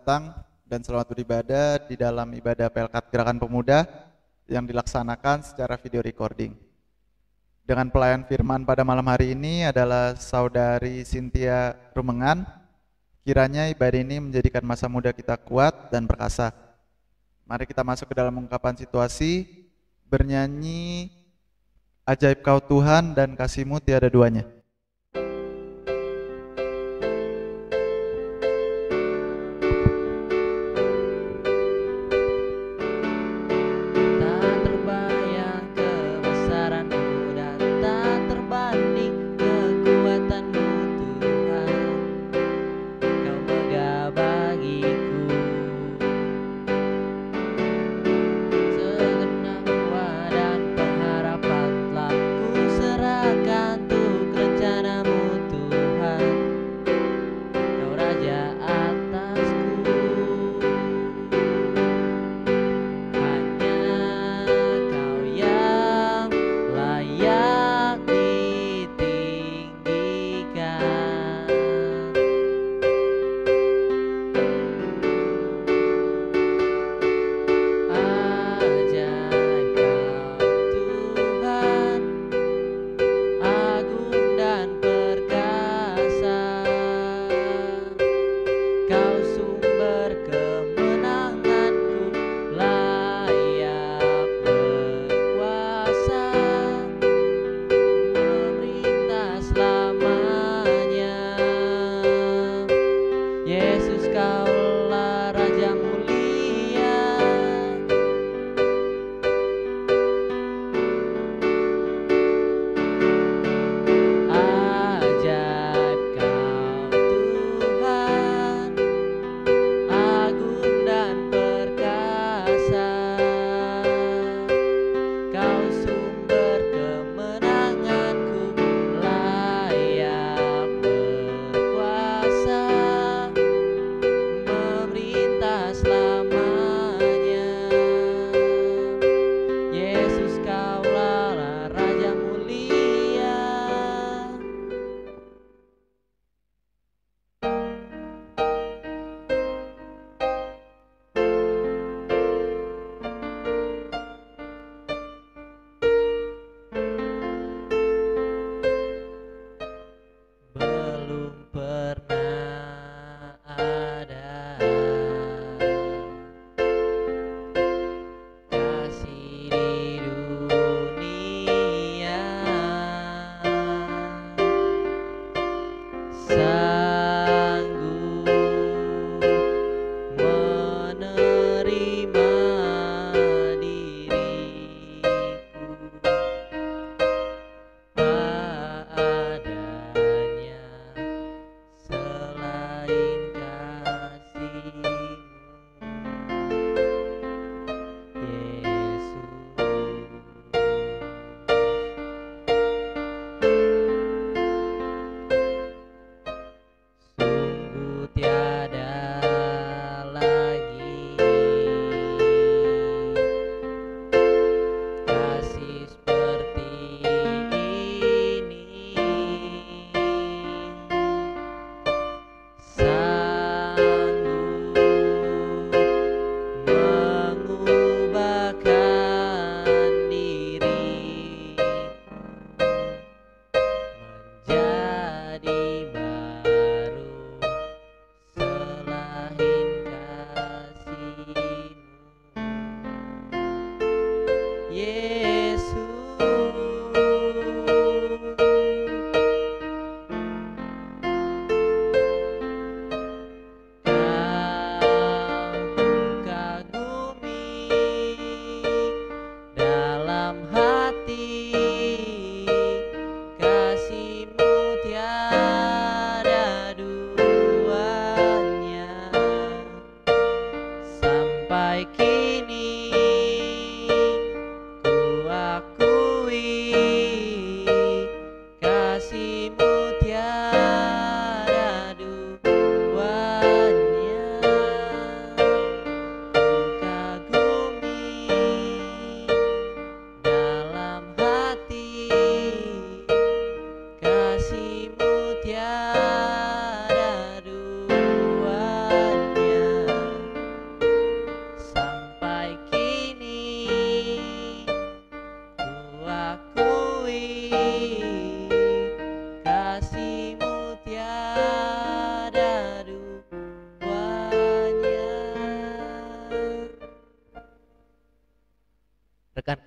datang dan selamat beribadah di dalam ibadah Pelkat Gerakan Pemuda yang dilaksanakan secara video recording. Dengan pelayan firman pada malam hari ini adalah Saudari Cynthia Rumengan. Kiranya ibadah ini menjadikan masa muda kita kuat dan perkasa. Mari kita masuk ke dalam ungkapan situasi, bernyanyi Ajaib Kau Tuhan dan Kasih-Mu Tiada Duanya.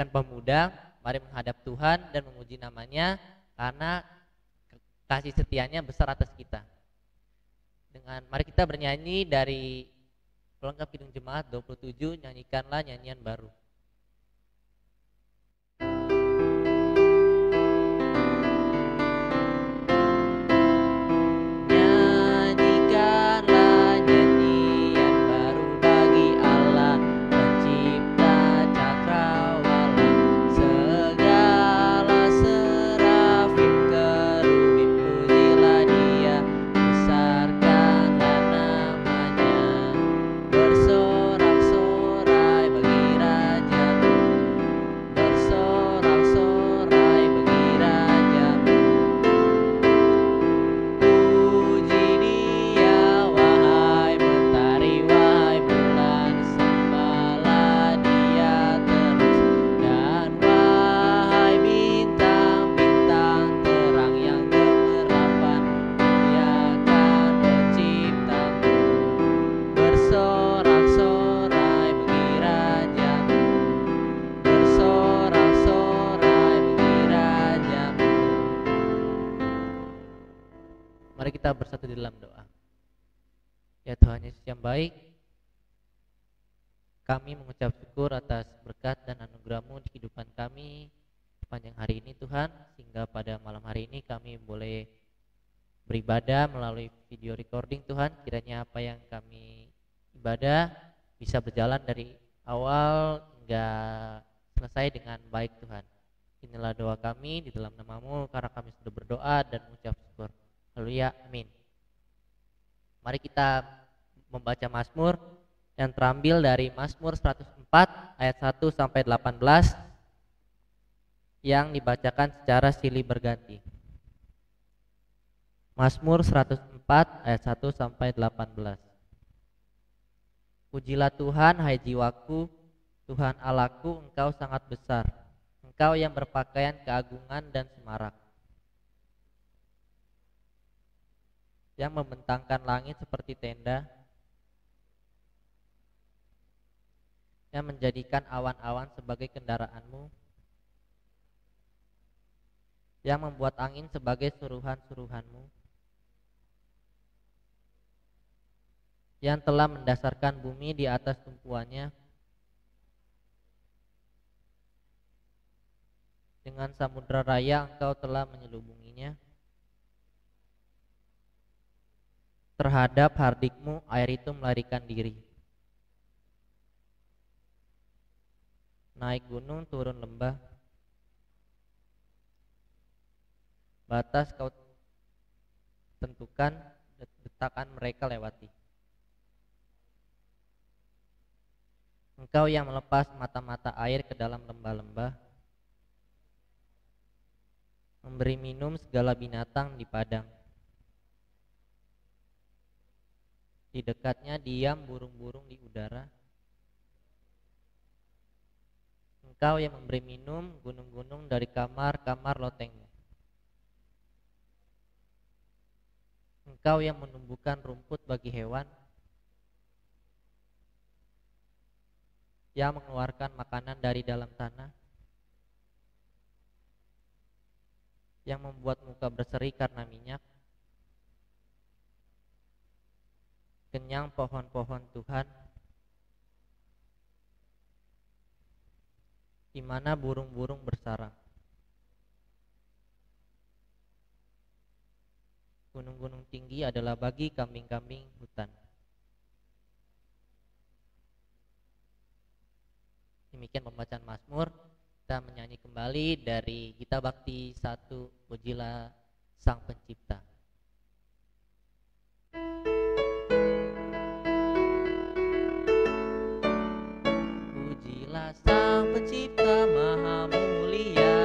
Gerakan Pemuda, mari menghadap Tuhan dan memuji namanya karena kasih setianya besar atas kita. Mari kita bernyanyi dari pelengkap Kidung Jemaat 27, nyanyikanlah nyanyian baru. Mari kita bersatu di dalam doa. Ya Tuhan Yesus yang baik, kami mengucap syukur atas berkat dan anugerah-Mu di kehidupan kami sepanjang hari ini Tuhan, sehingga pada malam hari ini kami boleh beribadah melalui video recording Tuhan. Kiranya apa yang kami ibadah bisa berjalan dari awal hingga selesai dengan baik Tuhan. Inilah doa kami di dalam nama-Mu karena kami sudah berdoa dan mengucap syukur. Haleluya, amin. Mari kita membaca Mazmur yang terambil dari Mazmur 104 ayat 1 sampai 18 yang dibacakan secara silih berganti. Mazmur 104 ayat 1 sampai 18. Pujilah Tuhan hai jiwaku, Tuhan Allahku, Engkau sangat besar. Engkau yang berpakaian keagungan dan semarak, yang membentangkan langit seperti tenda, yang menjadikan awan-awan sebagai kendaraan-Mu, yang membuat angin sebagai suruhan-suruhan-Mu, yang telah mendasarkan bumi di atas tumpuannya, dengan samudra raya Engkau telah menyelubunginya. Terhadap hardikmu air itu melarikan diri. Naik gunung turun lembah, batas Kau tentukan, detakan mereka lewati. Engkau yang melepas mata-mata air ke dalam lembah-lembah, memberi minum segala binatang di padang. Di dekatnya diam burung-burung di udara. Engkau yang memberi minum gunung-gunung dari kamar-kamar lotengmu. Engkau yang menumbuhkan rumput bagi hewan, yang mengeluarkan makanan dari dalam tanah, yang membuat muka berseri karena minyak. Kenyang pohon-pohon Tuhan, di mana burung-burung bersarang. Gunung-gunung tinggi adalah bagi kambing-kambing hutan. Demikian pembacaan Mazmur. Kita menyanyi kembali dari Gita Bakti 1, Pujilah Sang Pencipta. Pujilah Sang Pencipta Maha Mulia,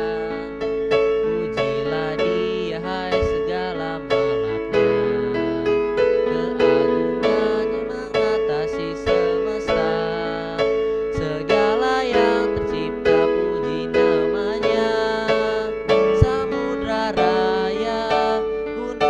pujilah Dia hai segala malaknya. Keagungannya mengatasi semesta, segala yang tercipta puji namanya. Samudra raya, gunung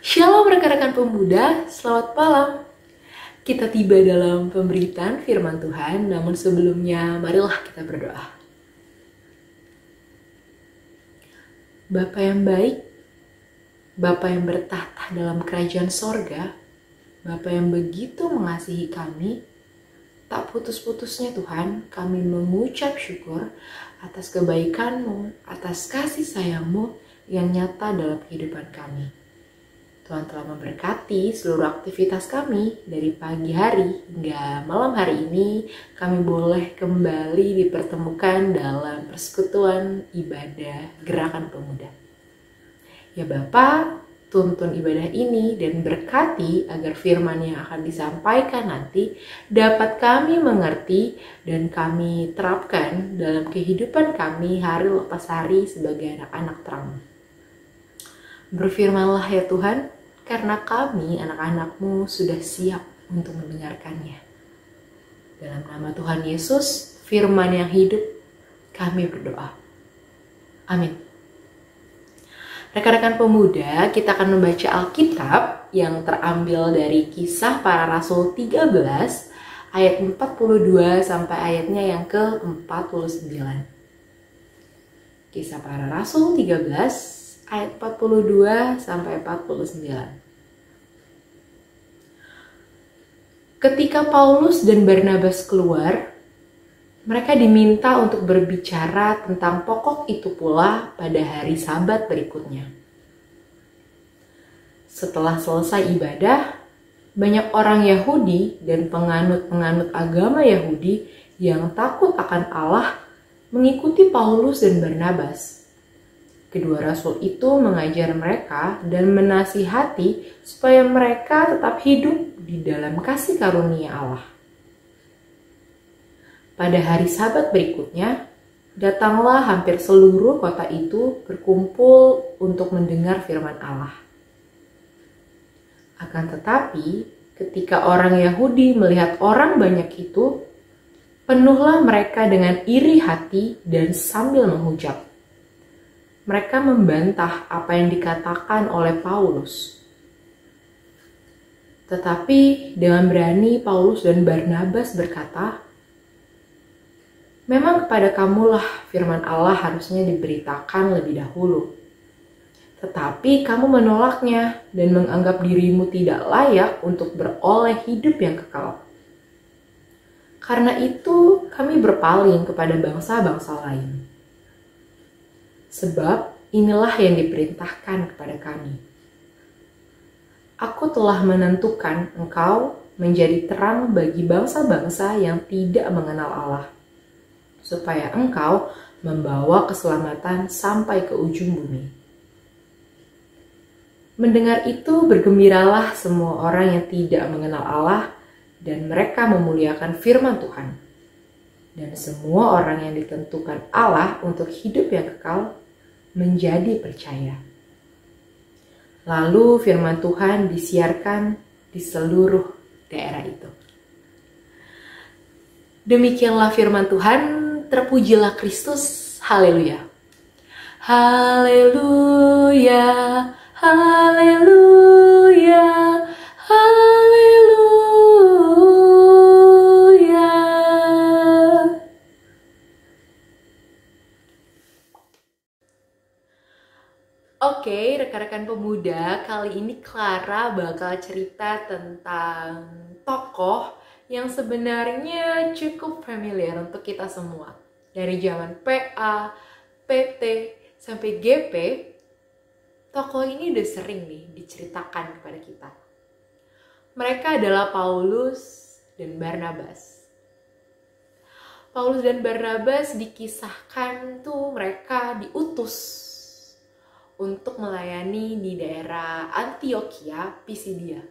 Shalom rekan-rekan pemuda, selamat malam. Kita tiba dalam pemberitaan firman Tuhan, namun sebelumnya marilah kita berdoa. Bapa yang baik, Bapa yang bertahta dalam kerajaan sorga, Bapa yang begitu mengasihi kami, tak putus-putusnya Tuhan, kami mengucap syukur atas kebaikan-Mu, atas kasih sayang-Mu yang nyata dalam kehidupan kami. Tuhan telah memberkati seluruh aktivitas kami dari pagi hari hingga malam hari ini. Kami boleh kembali dipertemukan dalam persekutuan ibadah Gerakan Pemuda. Ya Bapa, tuntun ibadah ini dan berkati agar firman yang akan disampaikan nanti dapat kami mengerti dan kami terapkan dalam kehidupan kami hari lepas hari sebagai anak-anak terang. Berfirmanlah ya Tuhan, karena kami anak-anak-Mu sudah siap untuk mendengarkannya. Dalam nama Tuhan Yesus, firman yang hidup, kami berdoa. Amin. Rekan-rekan pemuda, kita akan membaca Alkitab yang terambil dari Kisah Para Rasul 13 ayat 42 sampai ayatnya yang ke-49. Kisah Para Rasul 13 ayat 42 sampai 49. Ketika Paulus dan Barnabas keluar, mereka diminta untuk berbicara tentang pokok itu pula pada hari Sabat berikutnya. Setelah selesai ibadah, banyak orang Yahudi dan penganut-penganut agama Yahudi yang takut akan Allah mengikuti Paulus dan Barnabas. Kedua rasul itu mengajar mereka dan menasihati supaya mereka tetap hidup di dalam kasih karunia Allah. Pada hari Sabat berikutnya, datanglah hampir seluruh kota itu berkumpul untuk mendengar firman Allah. Akan tetapi, ketika orang Yahudi melihat orang banyak itu, penuhlah mereka dengan iri hati dan sambil menghujat. Mereka membantah apa yang dikatakan oleh Paulus. Tetapi dengan berani Paulus dan Barnabas berkata, "Memang kepada kamulah firman Allah harusnya diberitakan lebih dahulu. Tetapi kamu menolaknya dan menganggap dirimu tidak layak untuk beroleh hidup yang kekal. Karena itu kami berpaling kepada bangsa-bangsa lain. Sebab inilah yang diperintahkan kepada kami. Aku telah menentukan engkau menjadi terang bagi bangsa-bangsa yang tidak mengenal Allah, supaya engkau membawa keselamatan sampai ke ujung bumi." Mendengar itu bergembiralah semua orang yang tidak mengenal Allah dan mereka memuliakan firman Tuhan. Dan semua orang yang ditentukan Allah untuk hidup yang kekal menjadi percaya. Lalu firman Tuhan disiarkan di seluruh daerah itu. Demikianlah firman Tuhan, terpujilah Kristus, haleluya. Haleluya, haleluya, haleluya. Oke, rekan-rekan pemuda, kali ini Clara bakal cerita tentang tokoh yang sebenarnya cukup familiar untuk kita semua. Dari zaman PA, PT, sampai GP, tokoh ini udah sering nih diceritakan kepada kita. Mereka adalah Paulus dan Barnabas. Paulus dan Barnabas dikisahkan tuh mereka diutus untuk melayani di daerah Antioquia, Pisidia.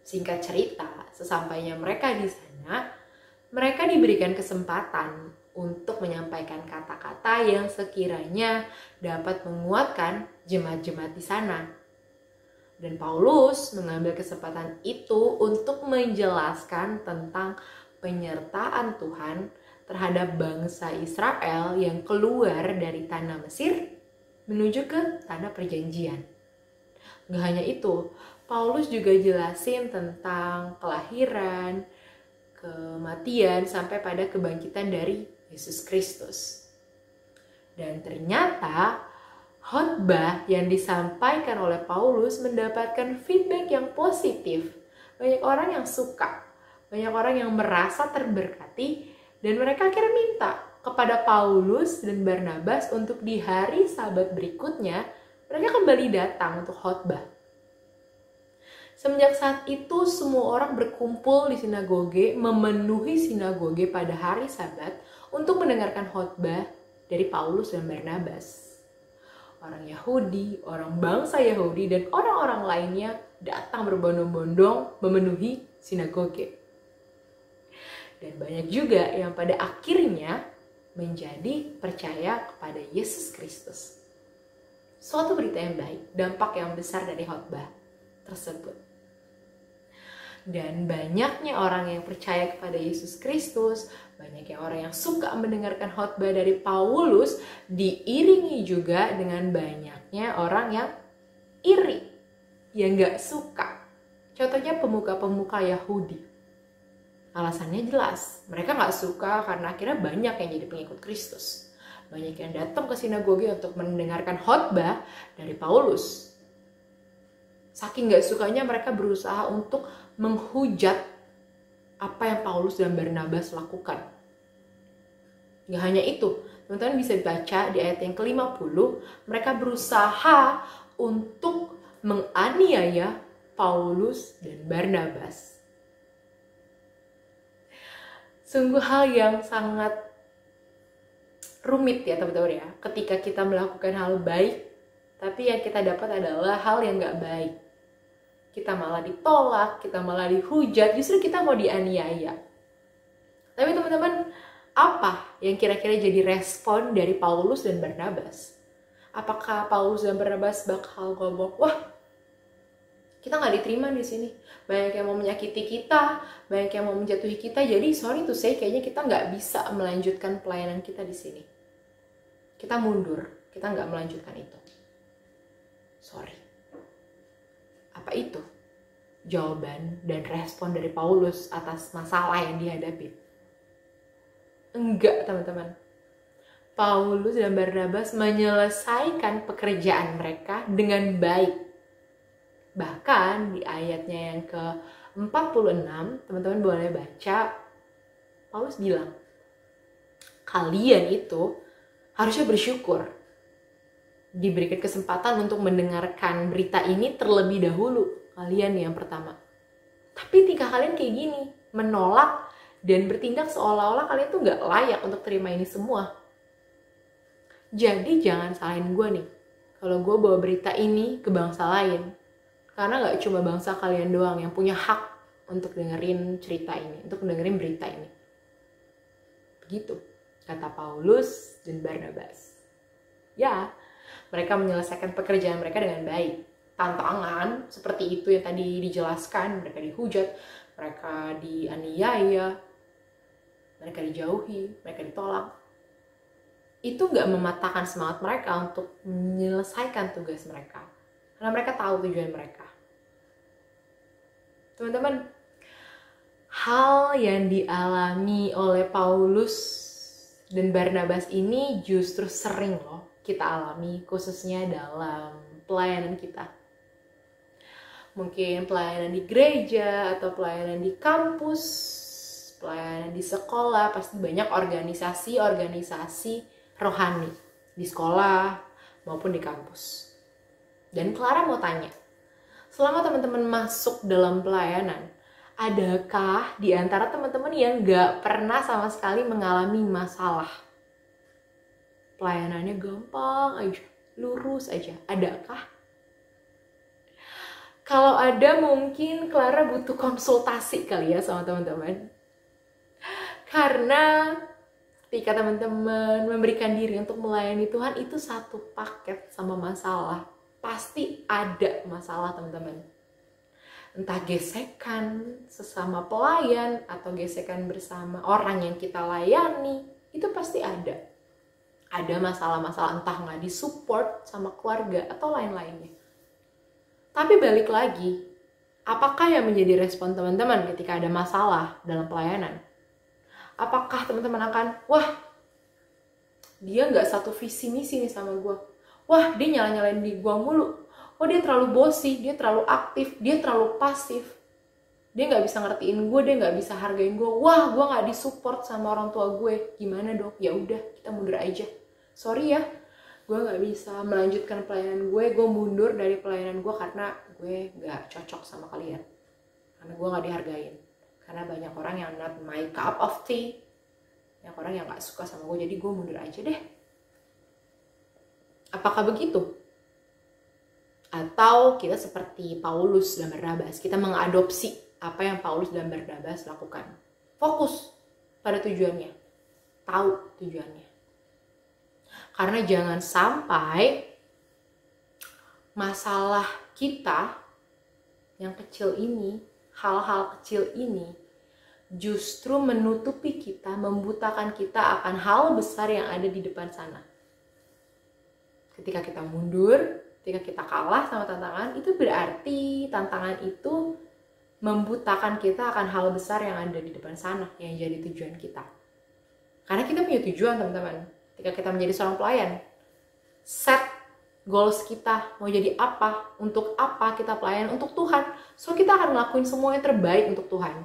Singkat cerita, sesampainya mereka di sana, mereka diberikan kesempatan untuk menyampaikan kata-kata yang sekiranya dapat menguatkan jemaat-jemaat di sana. Dan Paulus mengambil kesempatan itu untuk menjelaskan tentang penyertaan Tuhan terhadap bangsa Israel yang keluar dari tanah Mesir menuju ke tanah perjanjian. Gak hanya itu, Paulus juga jelasin tentang kelahiran, kematian, sampai pada kebangkitan dari Yesus Kristus. Dan ternyata khotbah yang disampaikan oleh Paulus mendapatkan feedback yang positif. Banyak orang yang suka, banyak orang yang merasa terberkati, dan mereka akhirnya minta kepada Paulus dan Barnabas untuk di hari Sabat berikutnya mereka kembali datang untuk khotbah. Semenjak saat itu semua orang berkumpul di sinagoge, memenuhi sinagoge pada hari Sabat untuk mendengarkan khotbah dari Paulus dan Barnabas. Orang Yahudi, orang bangsa Yahudi, dan orang-orang lainnya datang berbondong-bondong memenuhi sinagoge. Dan banyak juga yang pada akhirnya menjadi percaya kepada Yesus Kristus. Suatu berita yang baik, dampak yang besar dari khotbah tersebut. Dan banyaknya orang yang percaya kepada Yesus Kristus, banyaknya orang yang suka mendengarkan khotbah dari Paulus, diiringi juga dengan banyaknya orang yang iri, yang gak suka. Contohnya pemuka-pemuka Yahudi. Alasannya jelas, mereka gak suka karena akhirnya banyak yang jadi pengikut Kristus. Banyak yang datang ke sinagoge untuk mendengarkan khotbah dari Paulus. Saking gak sukanya mereka berusaha untuk menghujat apa yang Paulus dan Barnabas lakukan. Gak hanya itu, teman-teman bisa baca di ayat yang ke-50, mereka berusaha untuk menganiaya Paulus dan Barnabas. Sungguh hal yang sangat rumit ya teman-teman ya, ketika kita melakukan hal baik, tapi yang kita dapat adalah hal yang gak baik. Kita malah ditolak, kita malah dihujat, justru kita mau dianiaya. Tapi teman-teman, apa yang kira-kira jadi respon dari Paulus dan Barnabas? Apakah Paulus dan Barnabas bakal ngomong, wah, kita nggak diterima di sini, banyak yang mau menyakiti kita, banyak yang mau menjatuhi kita, jadi sorry to say, kayaknya kita nggak bisa melanjutkan pelayanan kita di sini. Kita mundur, kita nggak melanjutkan itu. Sorry. Apa itu jawaban dan respon dari Paulus atas masalah yang dihadapi? Enggak, teman-teman. Paulus dan Barnabas menyelesaikan pekerjaan mereka dengan baik. Bahkan di ayatnya yang ke-46, teman-teman boleh baca, Paulus bilang, kalian itu harusnya bersyukur diberikan kesempatan untuk mendengarkan berita ini terlebih dahulu, kalian yang pertama. Tapi tingkah kalian kayak gini, menolak dan bertindak seolah-olah kalian tuh gak layak untuk terima ini semua. Jadi jangan salahin gue nih, kalau gue bawa berita ini ke bangsa lain. Karena gak cuma bangsa kalian doang yang punya hak untuk dengerin cerita ini, untuk dengerin berita ini. Begitu kata Paulus dan Barnabas. Ya, mereka menyelesaikan pekerjaan mereka dengan baik. Tantangan seperti itu yang tadi dijelaskan, mereka dihujat, mereka dianiaya, mereka dijauhi, mereka ditolak. Itu gak mematahkan semangat mereka untuk menyelesaikan tugas mereka. Karena mereka tahu tujuan mereka. Teman-teman, hal yang dialami oleh Paulus dan Barnabas ini justru sering loh kita alami, khususnya dalam pelayanan kita. Mungkin pelayanan di gereja atau pelayanan di kampus, pelayanan di sekolah, pasti banyak organisasi-organisasi rohani di sekolah maupun di kampus. Dan Clara mau tanya, selama teman-teman masuk dalam pelayanan, adakah di antara teman-teman yang gak pernah sama sekali mengalami masalah? Pelayanannya gampang aja, lurus aja. Adakah? Kalau ada, mungkin Clara butuh konsultasi kali ya sama teman-teman. Karena ketika teman-teman memberikan diri untuk melayani Tuhan, itu satu paket sama masalah. Pasti ada masalah, teman-teman. Entah gesekan sesama pelayan atau gesekan bersama orang yang kita layani, itu pasti ada. Ada masalah-masalah entah nggak disupport sama keluarga atau lain-lainnya. Tapi balik lagi, apakah yang menjadi respon teman-teman ketika ada masalah dalam pelayanan? Apakah teman-teman akan, wah dia nggak satu visi misi nih sama gue, wah dia nyala-nyalain di gue mulu, wah dia terlalu bosi, dia terlalu aktif, dia terlalu pasif, dia nggak bisa ngertiin gue, dia nggak bisa hargain gue, wah gue nggak disupport sama orang tua gue, gimana dong? Ya udah, kita mundur aja. Sorry ya, gue nggak bisa melanjutkan pelayanan gue mundur dari pelayanan gue karena gue nggak cocok sama kalian, karena gue nggak dihargain, karena banyak orang yang not my cup of tea, banyak orang yang nggak suka sama gue, jadi gue mundur aja deh. Apakah begitu? Atau kita seperti Paulus dan Barnabas, kita mengadopsi apa yang Paulus dan Barnabas lakukan, fokus pada tujuannya, tahu tujuannya. Karena jangan sampai masalah kita yang kecil ini, hal-hal kecil ini justru menutupi kita, membutakan kita akan hal besar yang ada di depan sana. Ketika kita mundur, ketika kita kalah sama tantangan, itu berarti tantangan itu membutakan kita akan hal besar yang ada di depan sana, yang jadi tujuan kita. Karena kita punya tujuan, teman-teman. Ketika kita menjadi seorang pelayan, set goals kita, mau jadi apa, untuk apa kita pelayan, untuk Tuhan. So kita akan ngelakuin semua yang terbaik untuk Tuhan.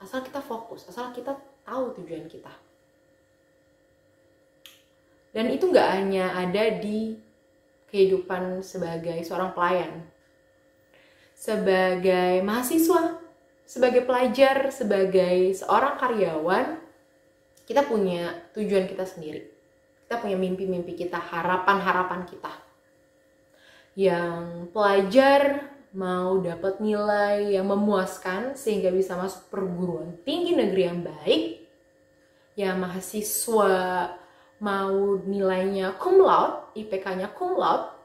Asal kita fokus, asal kita tahu tujuan kita. Dan itu gak hanya ada di kehidupan sebagai seorang pelayan, sebagai mahasiswa, sebagai pelajar, sebagai seorang karyawan, kita punya tujuan kita sendiri. Kita punya mimpi-mimpi kita, harapan-harapan kita. Yang pelajar mau dapat nilai yang memuaskan sehingga bisa masuk perguruan tinggi negeri yang baik. Yang mahasiswa mau nilainya cum laude, IPK-nya cum laude.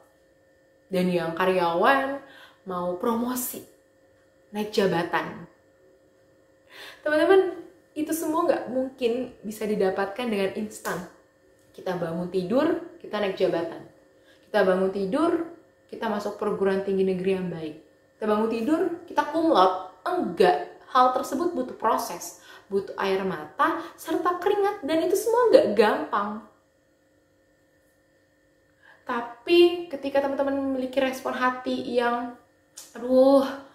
Dan yang karyawan mau promosi, naik jabatan. Teman-teman, itu semua nggak mungkin bisa didapatkan dengan instan. Kita bangun tidur, kita naik jabatan. Kita bangun tidur, kita masuk perguruan tinggi negeri yang baik. Kita bangun tidur, kita cum laude. Enggak, hal tersebut butuh proses, butuh air mata, serta keringat, dan itu semua nggak gampang. Tapi ketika teman-teman memiliki respon hati yang, aduh,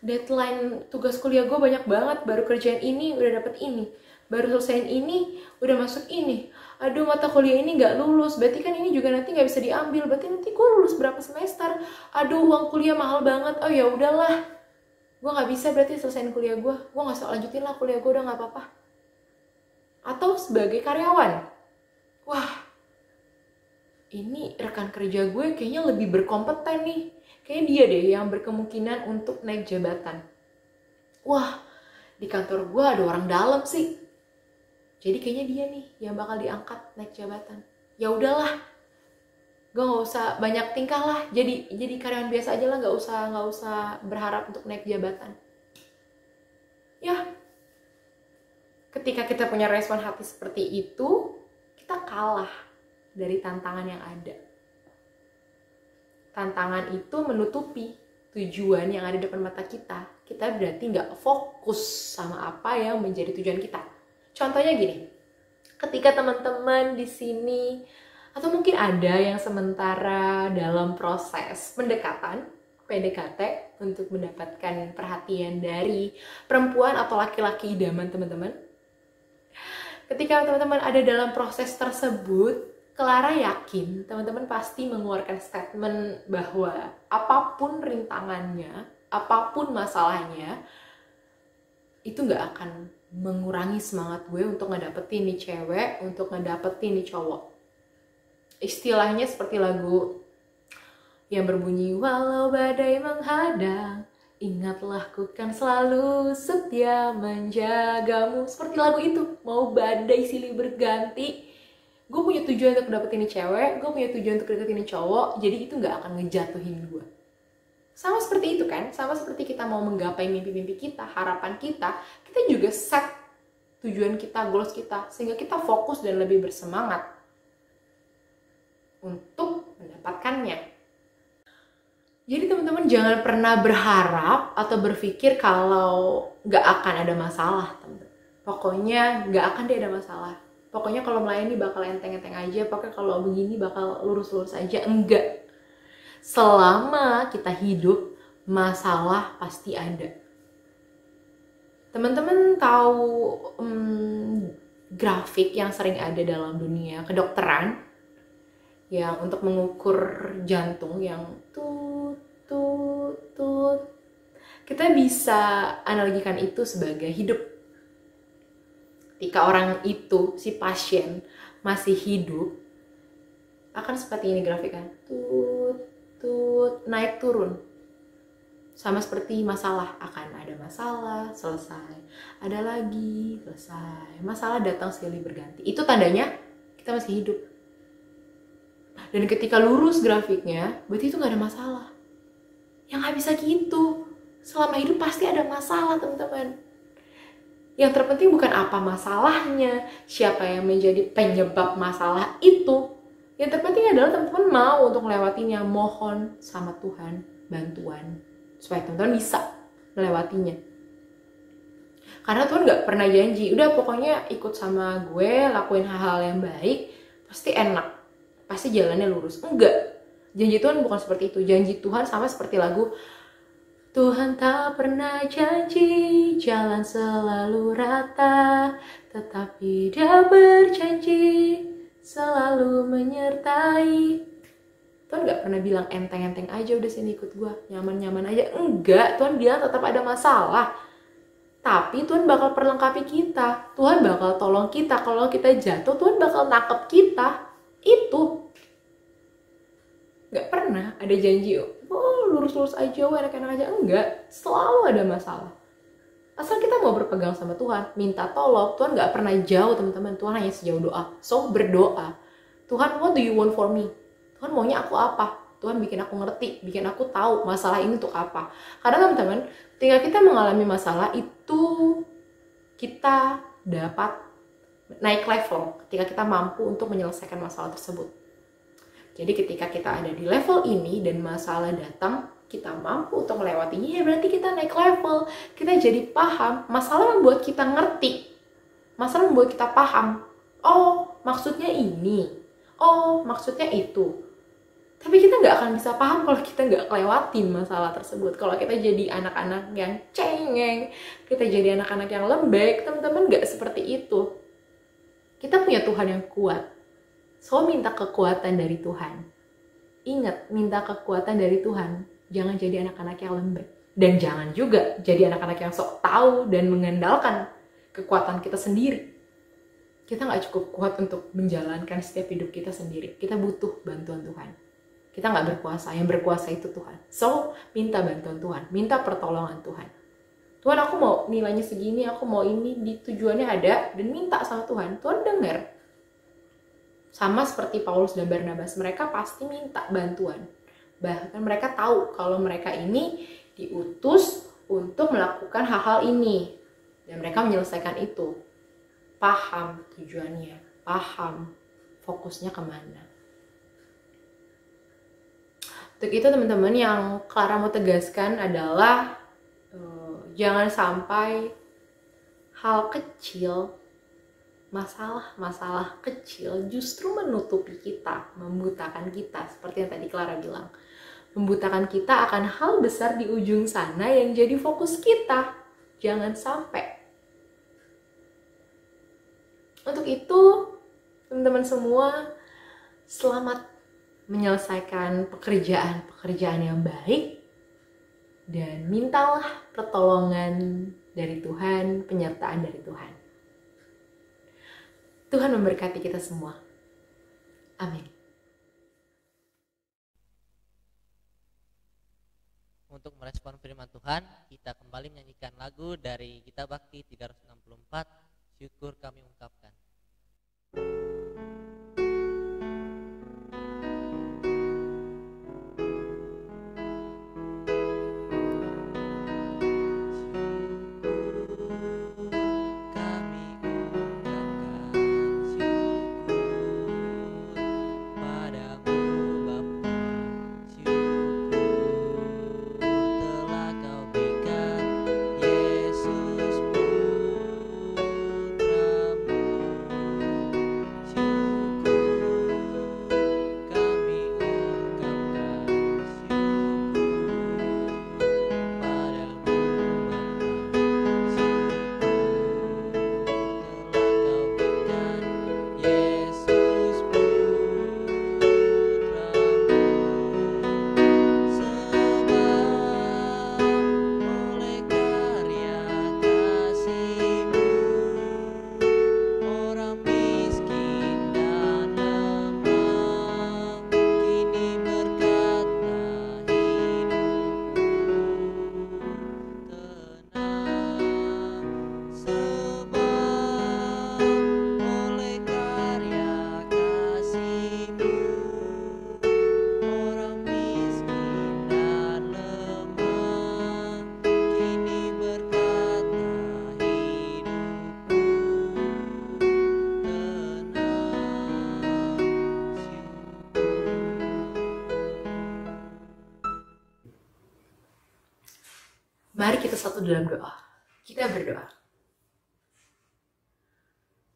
deadline tugas kuliah gue banyak banget, baru kerjaan ini udah dapet ini, baru selesaiin ini udah masuk ini, aduh mata kuliah ini nggak lulus, berarti kan ini juga nanti nggak bisa diambil, berarti nanti gue lulus berapa semester, aduh uang kuliah mahal banget, oh ya udahlah, gue nggak bisa berarti selesaiin kuliah gue nggak usah lanjutin lah kuliah gue, udah nggak apa-apa. Atau sebagai karyawan, wah ini rekan kerja gue kayaknya lebih berkompeten nih, kayaknya dia deh yang berkemungkinan untuk naik jabatan. Wah, di kantor gue ada orang dalam sih. Jadi kayaknya dia nih yang bakal diangkat naik jabatan. Ya udahlah, gue nggak usah banyak tingkah lah. Jadi karyawan biasa aja lah, nggak usah berharap untuk naik jabatan. Ya, ketika kita punya respon hati seperti itu, kita kalah dari tantangan yang ada. Tantangan itu menutupi tujuan yang ada di depan mata kita. Kita berarti nggak fokus sama apa yang menjadi tujuan kita. Contohnya gini, ketika teman-teman di sini, atau mungkin ada yang sementara dalam proses pendekatan, PDKT, untuk mendapatkan perhatian dari perempuan atau laki-laki idaman teman-teman. Ketika teman-teman ada dalam proses tersebut, Clara yakin teman-teman pasti mengeluarkan statement bahwa apapun rintangannya, apapun masalahnya, itu gak akan mengurangi semangat gue untuk ngedapetin nih cewek, untuk ngedapetin nih cowok. Istilahnya seperti lagu yang berbunyi, walau badai menghadang, ingatlah ku kan selalu setia menjagamu. Seperti lagu itu, mau badai silih berganti, gue punya tujuan untuk dapetin ini cewek, gue punya tujuan untuk deketin ini cowok, jadi itu gak akan ngejatuhin gue. Sama seperti itu kan, sama seperti kita mau menggapai mimpi-mimpi kita, harapan kita juga set tujuan kita, goals kita, sehingga kita fokus dan lebih bersemangat untuk mendapatkannya. teman-teman jangan pernah berharap atau berpikir kalau nggak akan ada masalah, teman-teman. Pokoknya nggak akan deh ada masalah. Pokoknya kalau melayani bakal enteng-enteng aja, pokoknya kalau begini bakal lurus-lurus aja. Enggak. Selama kita hidup, masalah pasti ada. Teman-teman tahu grafik yang sering ada dalam dunia kedokteran yang untuk mengukur jantung yang tut. Kita bisa analogikan itu sebagai hidup. Ketika orang itu, si pasien masih hidup, akan seperti ini grafiknya. Naik turun. Sama seperti masalah, akan ada masalah, selesai. Ada lagi, selesai. Masalah datang silih berganti. Itu tandanya kita masih hidup. Dan ketika lurus grafiknya, berarti itu gak ada masalah. Yang gak bisa gitu. Selama hidup pasti ada masalah, teman-teman. Yang terpenting bukan apa masalahnya, siapa yang menjadi penyebab masalah itu. Yang terpenting adalah teman-teman mau untuk melewatinya. Mohon sama Tuhan bantuan supaya teman-teman bisa melewatinya. Karena Tuhan gak pernah janji, udah pokoknya ikut sama gue, lakuin hal-hal yang baik, pasti enak, pasti jalannya lurus. Enggak, janji Tuhan bukan seperti itu. Janji Tuhan sama seperti lagu, Tuhan tak pernah janji jalan selalu rata, tetapi Dia berjanji selalu menyertai. Tuhan gak pernah bilang enteng-enteng aja udah sini ikut gua, nyaman-nyaman aja. Enggak, Tuhan bilang tetap ada masalah. Tapi Tuhan bakal perlengkapi kita. Tuhan bakal tolong kita. Kalau kita jatuh, Tuhan bakal nangkep kita. Itu. Gak pernah ada janji, oh lurus-lurus aja, enak-enak aja. Enggak, selalu ada masalah. Asal kita mau berpegang sama Tuhan, minta tolong. Tuhan gak pernah jauh, teman-teman. Tuhan hanya sejauh doa. So, berdoa. Tuhan, what do you want for me? Tuhan maunya aku apa? Tuhan bikin aku ngerti, bikin aku tahu masalah ini untuk apa. Karena teman-teman, ketika kita mengalami masalah itu, kita dapat naik level ketika kita mampu untuk menyelesaikan masalah tersebut. Jadi ketika kita ada di level ini dan masalah datang, kita mampu untuk melewatinya, ya berarti kita naik level. Kita jadi paham, masalah membuat kita ngerti. Masalah membuat kita paham. Oh, maksudnya ini. Oh, maksudnya itu. Tapi kita nggak akan bisa paham kalau kita nggak lewatin masalah tersebut. Kalau kita jadi anak-anak yang cengeng, kita jadi anak-anak yang lembek, teman-teman nggak seperti itu. Kita punya Tuhan yang kuat. So, minta kekuatan dari Tuhan. Ingat, minta kekuatan dari Tuhan. Jangan jadi anak-anak yang lembek. Dan jangan juga jadi anak-anak yang sok tahu dan mengandalkan kekuatan kita sendiri. Kita nggak cukup kuat untuk menjalankan setiap hidup kita sendiri. Kita butuh bantuan Tuhan. Kita nggak berkuasa, yang berkuasa itu Tuhan. So, minta bantuan Tuhan, minta pertolongan Tuhan. Tuhan, aku mau nilainya segini, aku mau ini, di tujuannya ada, dan minta sama Tuhan. Tuhan dengar. Sama seperti Paulus dan Barnabas, mereka pasti minta bantuan. Bahkan mereka tahu kalau mereka ini diutus untuk melakukan hal-hal ini. Dan mereka menyelesaikan itu. Paham tujuannya, paham fokusnya kemana. Untuk itu teman-teman, yang Clara mau tegaskan adalah jangan sampai hal kecil, masalah-masalah kecil justru menutupi kita, membutakan kita. Seperti yang tadi Clara bilang, membutakan kita akan hal besar di ujung sana yang jadi fokus kita. Jangan sampai. Untuk itu, teman-teman semua, selamat menyelesaikan pekerjaan yang baik, dan mintalah pertolongan dari Tuhan, penyertaan dari Tuhan. Tuhan memberkati kita semua. Amin. Untuk merespon firman Tuhan, kita kembali menyanyikan lagu dari Gita Bakti 364, Syukur Kami Ungkapkan. Mari kita satu dalam doa. Kita berdoa.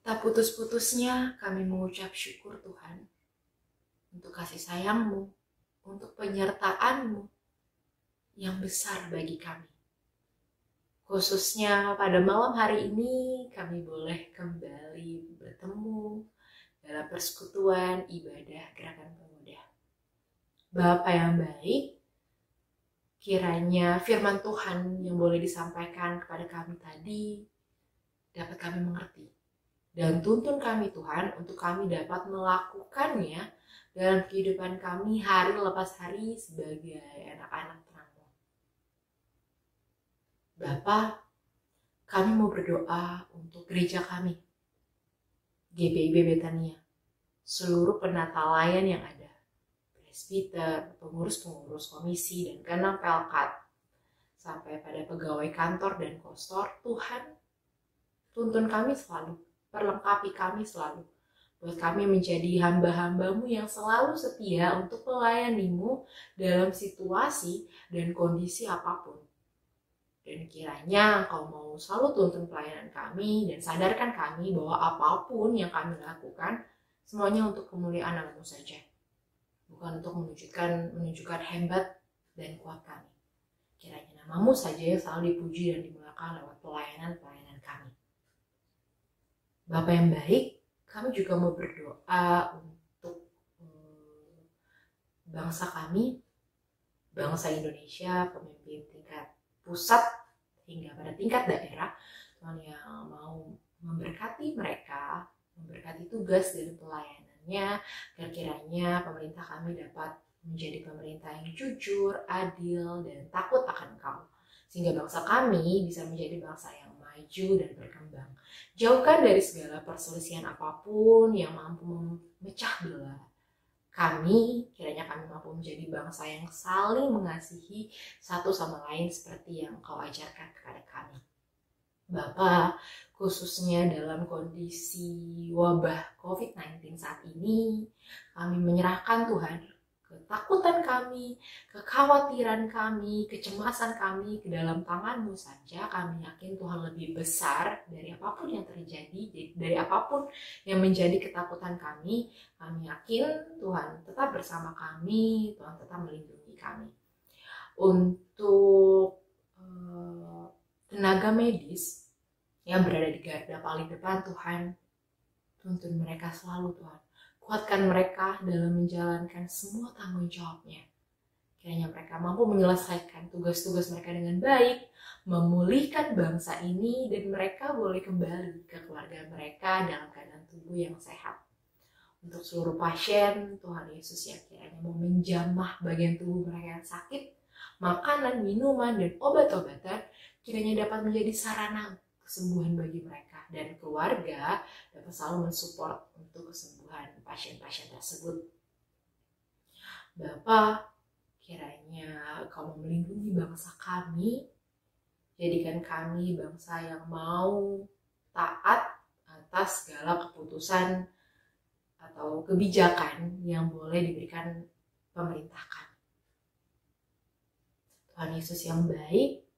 Tak putus-putusnya kami mengucap syukur Tuhan untuk kasih sayang-Mu, untuk penyertaan-Mu yang besar bagi kami. Khususnya pada malam hari ini kami boleh kembali bertemu dalam persekutuan ibadah Gerakan Pemuda. Bapa yang baik, kiranya firman Tuhan yang boleh disampaikan kepada kami tadi dapat kami mengerti. Dan tuntun kami Tuhan untuk kami dapat melakukannya dalam kehidupan kami hari lepas hari sebagai anak-anak terang-Mu. Bapa, kami mau berdoa untuk gereja kami, GPIB Betania, seluruh penata layan yang ada, presbiter, pengurus-pengurus komisi, dan keenam pelkat, sampai pada pegawai kantor dan kostor. Tuhan, tuntun kami selalu, perlengkapi kami selalu, buat kami menjadi hamba-hamba-Mu yang selalu setia untuk melayani-Mu dalam situasi dan kondisi apapun. Dan kiranya Engkau mau selalu tuntun pelayanan kami dan sadarkan kami bahwa apapun yang kami lakukan, semuanya untuk kemuliaan nama-Mu saja. Bukan untuk menunjukkan hebat dan kuat kami. Kiranya nama-Mu saja yang selalu dipuji dan dimuliakan lewat pelayanan-pelayanan kami. Bapa yang baik, kami juga mau berdoa untuk bangsa kami, bangsa Indonesia, pemimpin tingkat pusat hingga pada tingkat daerah, Tuhan yang mau memberkati mereka, memberkati tugas dan pelayanannya, agar kiranya pemerintah kami dapat menjadi pemerintah yang jujur, adil, dan takut akan Engkau, sehingga bangsa kami bisa menjadi bangsa yang maju dan berkembang. Jauhkan dari segala perselisihan apapun yang mampu memecah belah kami, kiranya kami mampu menjadi bangsa yang saling mengasihi satu sama lain seperti yang Engkau ajarkan kepada kami. Bapa, khususnya dalam kondisi wabah COVID-19 saat ini, kami menyerahkan Tuhan ketakutan kami, kekhawatiran kami, kecemasan kami ke dalam tangan-Mu saja. Kami yakin Tuhan lebih besar dari apapun yang terjadi, dari apapun yang menjadi ketakutan kami. Kami yakin Tuhan tetap bersama kami, Tuhan tetap melindungi kami. Untuk tenaga medis yang berada di garda paling depan, Tuhan, tuntun mereka selalu Tuhan. Kuatkan mereka dalam menjalankan semua tanggung jawabnya. Kiranya mereka mampu menyelesaikan tugas-tugas mereka dengan baik, memulihkan bangsa ini, dan mereka boleh kembali ke keluarga mereka dalam keadaan tubuh yang sehat. Untuk seluruh pasien, Tuhan Yesus ya kiranya mau menjamah bagian tubuh mereka yang sakit, makanan, minuman, dan obat-obatan kiranya dapat menjadi sarana kesembuhan bagi mereka, dan keluarga dapat selalu mensupport untuk kesembuhan pasien-pasien tersebut. Bapa, kiranya Kau melindungi bangsa kami, jadikan kami bangsa yang mau taat atas segala keputusan atau kebijakan yang boleh diberikan pemerintah kami. Tuhan Yesus yang baik,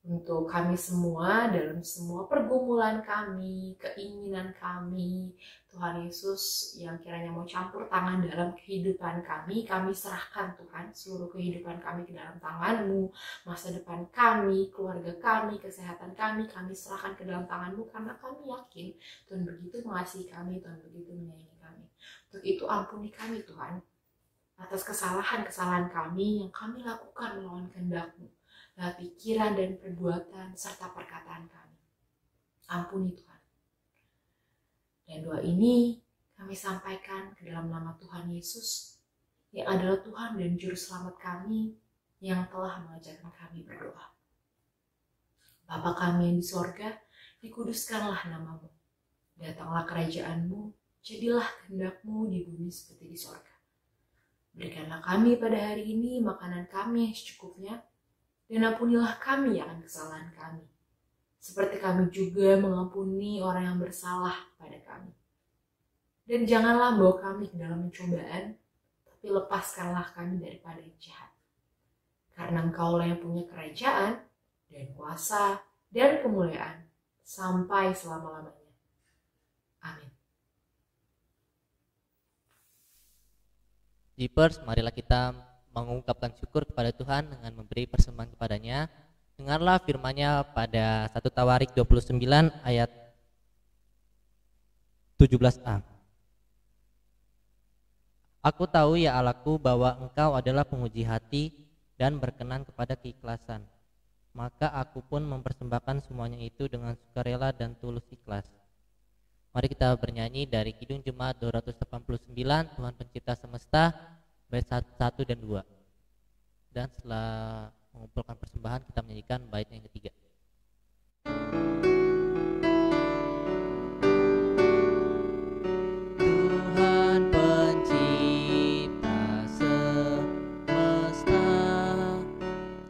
untuk kami semua dalam semua pergumulan kami, keinginan kami, Tuhan Yesus yang kiranya mau campur tangan dalam kehidupan kami serahkan Tuhan seluruh kehidupan kami ke dalam tangan-Mu, masa depan kami, keluarga kami, kesehatan kami serahkan ke dalam tangan-Mu, karena kami yakin Tuhan begitu mengasihi kami, Tuhan begitu menyayangi kami. Untuk itu ampuni kami Tuhan atas kesalahan-kesalahan kami yang kami lakukan melawan kehendak-Mu, dalam pikiran dan perbuatan serta perkataan kami. Ampuni Tuhan. Dan doa ini kami sampaikan ke dalam nama Tuhan Yesus yang adalah Tuhan dan Juru Selamat kami yang telah mengajarkan kami berdoa. Bapa kami yang di sorga, dikuduskanlah nama-Mu. Datanglah kerajaan-Mu, jadilah kehendak-Mu di bumi seperti di sorga. Berikanlah kami pada hari ini makanan kami yang secukupnya, dan ampunilah kami akan kesalahan kami, seperti kami juga mengampuni orang yang bersalah pada kami. Dan janganlah bawa kami ke dalam pencobaan, tapi lepaskanlah kami daripada yang jahat. karena Engkaulah yang punya kerajaan dan kuasa dan kemuliaan sampai selama-lamanya. Amin. Jeepers, marilah kita mengungkapkan syukur kepada Tuhan dengan memberi persembahan kepadanya. Dengarlah firman-Nya pada 1 Tawarik 29 ayat 17a. Aku tahu ya Allahku bahwa Engkau adalah penguji hati dan berkenan kepada keikhlasan. Maka aku pun mempersembahkan semuanya itu dengan sukarela dan tulus ikhlas. Mari kita bernyanyi dari Kidung Jemaat 289, Tuhan Pencipta Semesta, bait 1 dan 2. Dan setelah mengumpulkan persembahan, kita menyanyikan bait yang ketiga. Tuhan Pencipta semesta,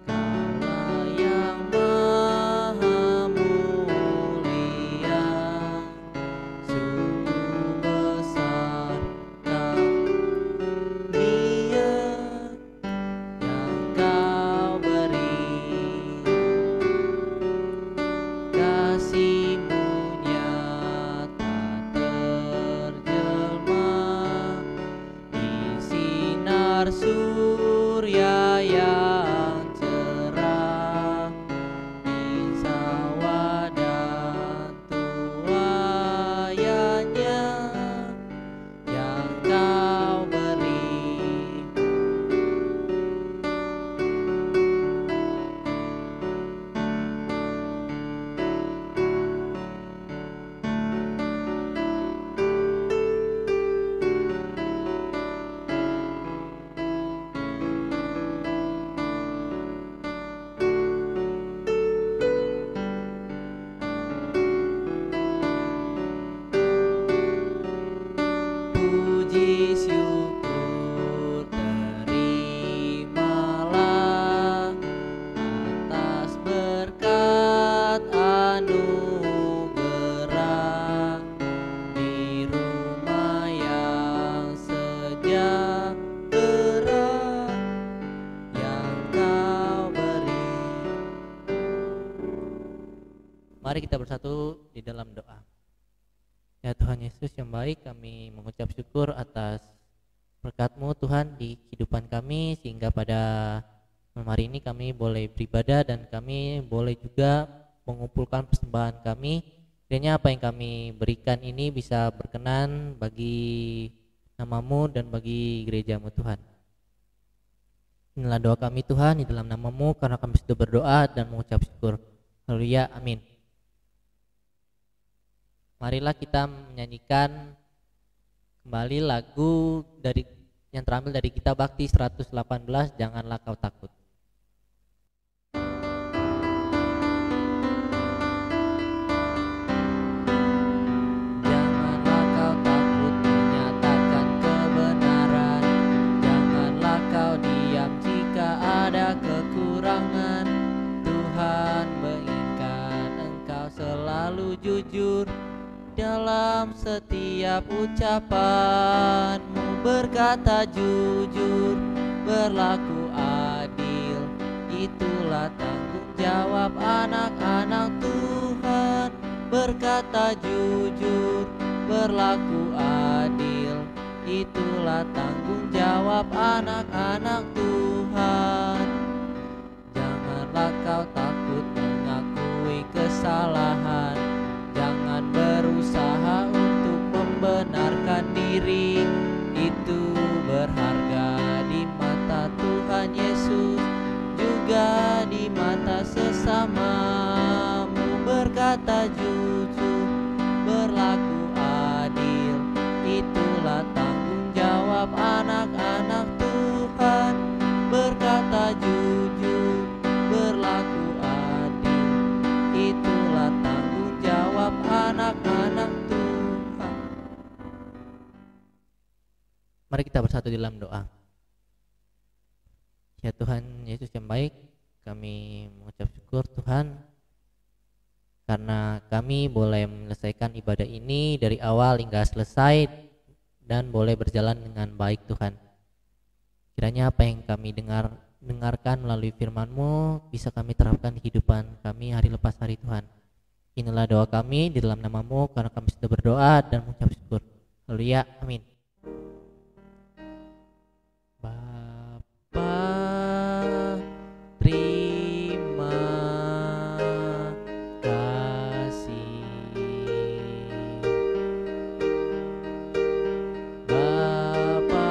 Kaulah yang maha mulia, sungguh besar karunia yang Kau beri, kasih-Mu nyata terjelma di sinar surya yang cerah, di sawah dan tuaiannya yang Kau beri. Puji syukur terimalah atas berkat anugerah di rumah yang sejahtera yang Kau beri. Mari kita bersatu di dalam doa. Ya Tuhan Yesus yang baik, kami mengucap syukur atas berkat-Mu Tuhan di kehidupan kami, sehingga pada malam hari ini kami boleh beribadah dan kami boleh juga mengumpulkan persembahan kami. Kiranya apa yang kami berikan ini bisa berkenan bagi nama-Mu dan bagi gereja-Mu Tuhan. Inilah doa kami Tuhan di dalam nama-Mu, karena kami sudah berdoa dan mengucap syukur. Haleluya, amin. Marilah kita menyanyikan kembali lagu yang terambil dari Kitab Bakti 118, Janganlah Kau Takut. Janganlah kau takut menyatakan kebenaran, janganlah kau diam jika ada kekurangan. Tuhan menginginkan engkau selalu jujur dalam setiap ucapanmu, berkata jujur, berlaku adil. Itulah tanggung jawab anak-anak Tuhan, berkata jujur, berlaku adil. Itulah tanggung jawab anak-anak Tuhan. Janganlah kau takut mengakui kesalahan, jangan berusaha untuk membenarkan diri. Itu berharga di mata Tuhan Yesus, juga di mata sesamamu. Berkata jujur, berlaku adil. Itulah tanggung jawab anak-anak Tuhan. Berkata jujur, berlaku adil. Itulah tanggung jawab anak-anak Tuhan. Mari kita bersatu dalam doa. Ya Tuhan Yesus yang baik, kami mengucap syukur Tuhan karena kami boleh menyelesaikan ibadah ini dari awal hingga selesai dan boleh berjalan dengan baik Tuhan. Kiranya apa yang kami dengar dengarkan melalui firman-Mu bisa kami terapkan di kehidupan kami hari lepas hari Tuhan. Inilah doa kami di dalam nama-Mu karena kami sudah berdoa dan mengucap syukur. Haleluya, amin. Bapa, terima kasih. Bapa,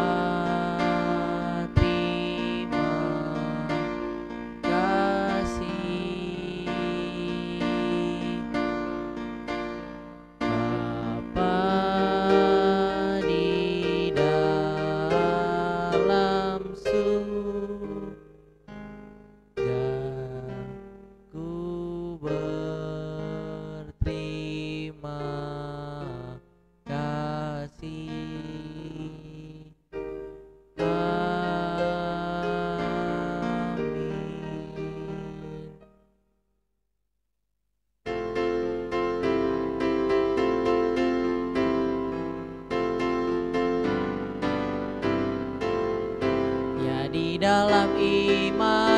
terima kasih. Bapa di dalam surga, ku berterima kasih. Amin. Ya di dalam iman